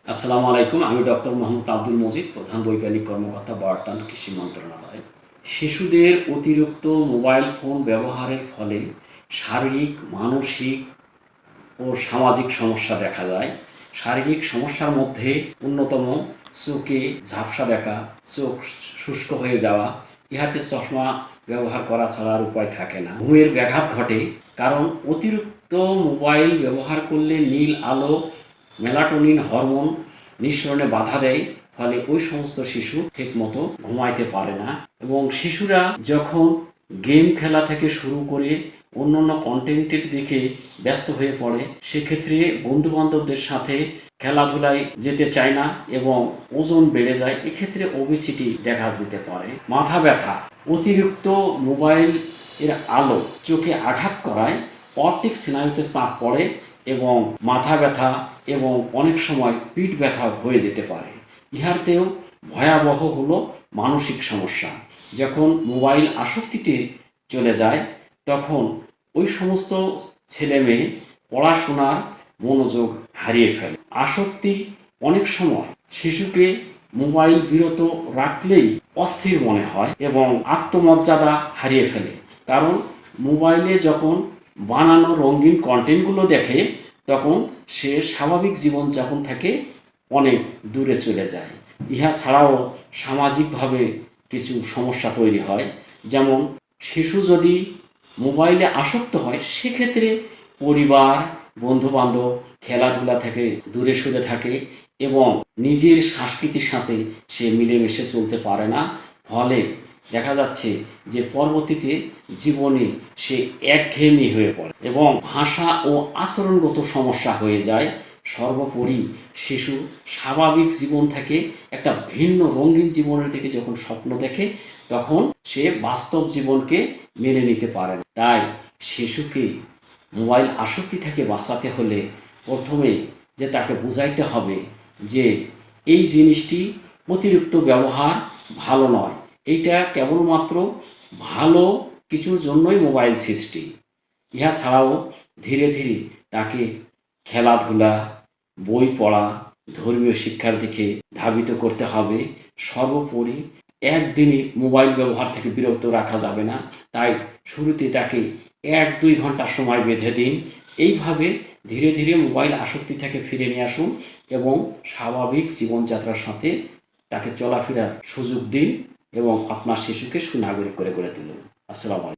আসসালামু আলাইকুম। আমি ডক্টর মোহাম্মদ আব্দুল মজিদ, প্রধান বৈজ্ঞানিক কর্মকর্তা, বার্টান কৃষি মন্ত্রণালয়। শিশুদের অতিরিক্ত মোবাইল ফোন ব্যবহারের ফলে শারীরিক, মানসিক ও সামাজিক সমস্যা দেখা যায়। শারীরিক সমস্যার মধ্যে অন্যতম চোখে ঝাপসা দেখা, চোখ শুষ্ক হয়ে যাওয়া, ইহাতে চশমা ব্যবহার করা ছাড়া আর উপায় থাকে না। ঘুমের ব্যাঘাত ঘটে, কারণ অতিরিক্ত মোবাইল ব্যবহার করলে নীল আলো মেলাটোনিন হরমোন নিঃসরণে বাধা দেয়, ফলে ওই সমস্ত শিশু ঠিকমতো ঘুমাইতে পারে না। এবং শিশুরা যখন গেম খেলা থেকে শুরু করে অন্যান্য কন্টেন্টের দিকে ব্যস্ত হয়ে পড়ে, সেক্ষেত্রে বন্ধু বান্ধবদের সাথে খেলাধুলায় যেতে চায় না এবং ওজন বেড়ে যায়। এক্ষেত্রে ওবেসিটি দেখা যেতে পারে। মাথা ব্যথা, অতিরিক্ত মোবাইল এর আলো চোখে আঘাত করায় অপটিক স্নায়ুতে চাপ পড়ে এবং মাথা ব্যথা এবং অনেক সময় পিঠ ব্যথা হয়ে যেতে পারে। ইহাতেও ভয়াবহ হলো মানসিক সমস্যা। যখন মোবাইল আসক্তিতে চলে যায়, তখন ওই সমস্ত ছেলে মেয়ে পড়াশোনার মনোযোগ হারিয়ে ফেলে। আসক্তি অনেক সময় শিশুকে মোবাইল বিরত রাখলেই অস্থির মনে হয় এবং আত্মমর্যাদা হারিয়ে ফেলে। কারণ মোবাইলে যখন বানানো রঙিন কন্টেন্টগুলো দেখে, তখন সে স্বাভাবিক জীবনযাপন থেকে অনেক দূরে চলে যায়। ইহা ছাড়াও সামাজিকভাবে কিছু সমস্যা তৈরি হয়। যেমন শিশু যদি মোবাইলে আসক্ত হয়, সেক্ষেত্রে পরিবার, বন্ধুবান্ধব খেলাধুলা থেকে দূরে সরে থাকে এবং নিজের সংস্কৃতির সাথে সে মিলেমিশে চলতে পারে না। ফলে দেখা যাচ্ছে যে পরবর্তীতে জীবনে সে একঘেয়েমি হয়ে পড়ে এবং ভাষা ও আচরণগত সমস্যা হয়ে যায়। সর্বোপরি শিশু স্বাভাবিক জীবন থেকে একটা ভিন্ন রঙিন জীবনের দিকে যখন স্বপ্ন দেখে, তখন সে বাস্তব জীবনকে মেনে নিতে পারে না। তাই শিশুকে মোবাইল আসক্তি থেকে বাঁচাতে হলে প্রথমে যে তাকে বুঝাইতে হবে যে এই জিনিসটি অতিরিক্ত ব্যবহার ভালো নয়। এইটা কেবলমাত্র ভালো কিছুর জন্যই মোবাইল সৃষ্টি। ইহা ছাড়াও ধীরে ধীরে তাকে খেলাধুলা, বই পড়া, ধর্মীয় শিক্ষার দিকে ধাবিত করতে হবে। সর্বোপরি একদিনই মোবাইল ব্যবহার থেকে বিরত রাখা যাবে না। তাই শুরুতে তাকে 1-2 ঘন্টা সময় বেঁধে দিন। এইভাবে ধীরে ধীরে মোবাইল আসক্তি থেকে ফিরে নিয়ে আসুন এবং স্বাভাবিক জীবনযাত্রার সাথে তাকে চলাফেরার সুযোগ দিন এবং আপনার শিশুকে সুনাগরিক করে গড়ে তুলুন। আসসালামু আলাইকুম।